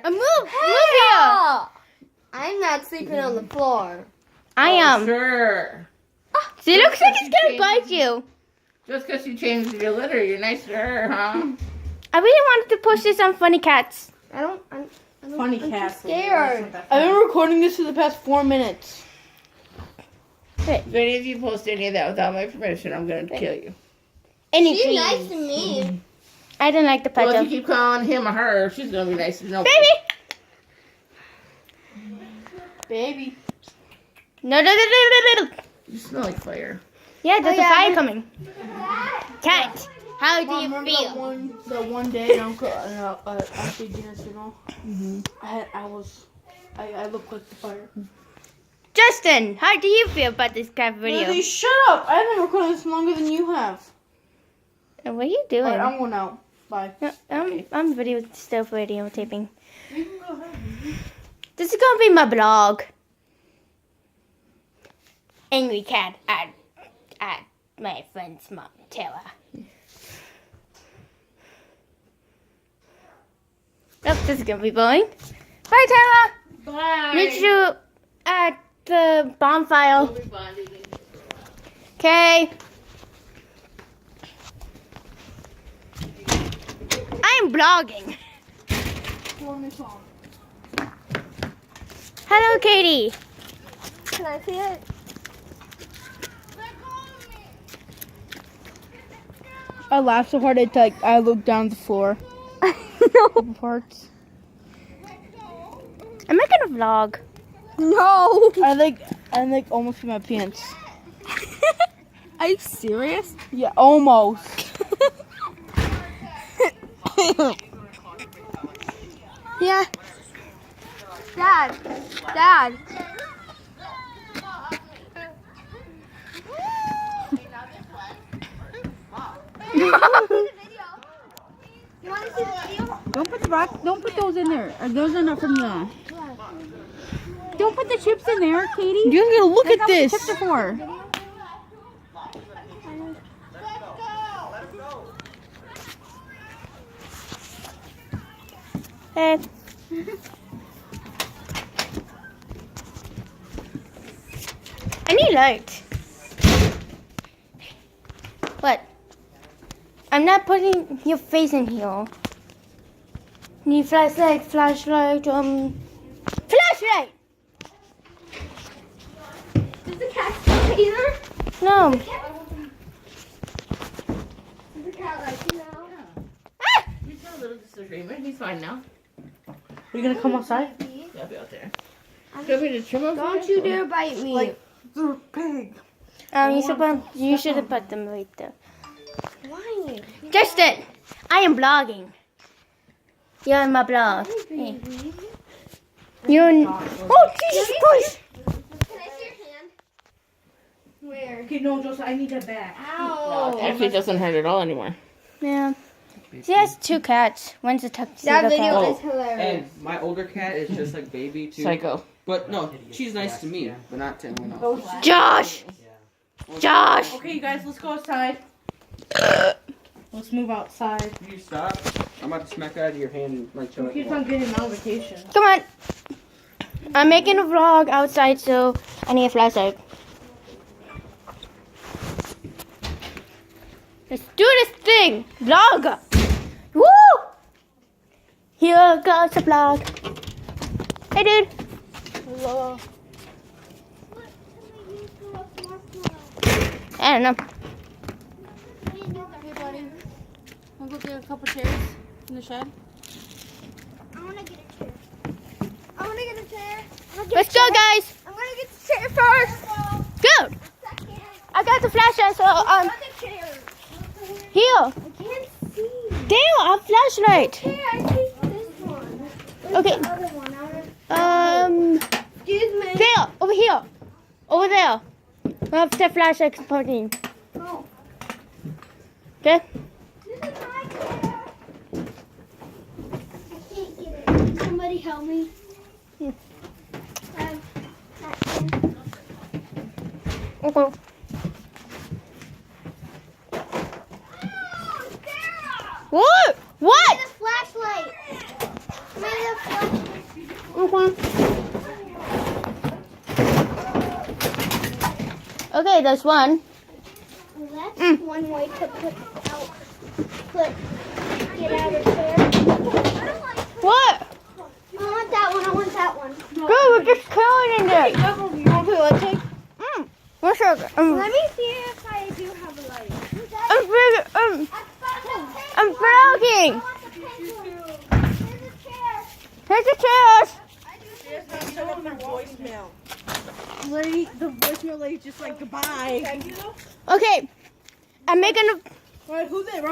Move here. I'm not sleeping on the floor. I am. Sure. She looks like it's gonna bite you. Just because you changed your litter, you're nice to her, huh? I really wanted to post this on Funny Cats. I'm Funny I'm cat. scared. I've been recording this for the past 4 minutes. If any of you post any of that without my permission, I'm going to kill you. Any She's trees. nice to me. I don't like the pet Well, if dog. you keep calling him or her, she's going to be nice to nobody. Baby. Baby. No. You smell like fire. Yeah, there's Oh, yeah. a fire coming. Cat, how do Mom, you remember feel? that one day Uncle after Gina's funeral? I looked like the fire. Justin, how do you feel about this cat video? Lily, shut up! I haven't recorded this longer than you have. What are you doing? Alright, I'm going out. Bye. No, I'm still videotaping. You can go ahead. This is gonna be my blog. Angry cat at my friend's mom, Tara. Oh, this is gonna be boring. Bye, Tara. Bye. Meet you at the bonfire. Okay. I'm blogging. Hello, Katie. Can I see it? I laughed so hard I looked down the floor. No. Parts. I'm making a vlog. No. I almost pee my pants. Are you serious? Yeah, almost. Yeah. Dad. You want to see the video? Don't put those in there. Those are not from the. Don't put the chips in there, Katie. You're gonna look at this. What chips are for? Hey. I need light. What? I'm not putting your face in here. Need flashlight. Flashlight. Does the cat stop either? No. Does the cat like you now? Ah! We had a little disagreement. He's fine now. Are you gonna come outside? I'll be out there. Do you want me to trim him? Don't you dare bite me. They're big. You should have put them right there. Why? Justin, I am blogging. You're in my blog. Hey. You're in... Oh, Jesus Christ! Can I see your hand? Where? Okay, no, Joseph, I need that back. Ow. Actually, it doesn't hurt at all anymore. Yeah. She has 2 cats. One's a tuxedo That video cat. is hilarious. And my older cat is just like baby too. Psycho. But no, she's nice to me, but not to anyone else. Josh! Josh! Okay, you guys, let's go outside. Let's move outside. You stop. I'm about to smack it out of your hand and like show Who it. keeps on getting on vacation? Come on. I'm making a vlog outside, so I need a flashlight. Let's do this thing! Vlog! Woo! Here goes the vlog. Hey, dude. Hello. I don't know. Hey, buddy. Wanna go get a couple chairs in the shed? I want to get a chair. I want to get a chair. Let's go, guys. I'm going to get the chair first. Good. Second. I got the flashlight, so Other chair. here. I can't see. There, a flashlight. Here, I see this one. Where's Okay. the other one? I want- Excuse me. There, over here. Over there. I have the flashlight pointing. Oh. Okay? This is my chair. I can't get it. Somebody help me. Hmm. Um, Okay. What? What? flashlight. Okay, there's one. That's one way to get out of chair. What? I want that one. I want that one. Girl, we're just killing in there. You want to put a tape? What's up? Let me see if I do have a light. I'm vlogging. I want the pink one. Here's a chair. Here's the chairs. Shut up their voicemail. Lady, the voicemail lady's just like, goodbye. Okay, I'm making a. Wait, who's it?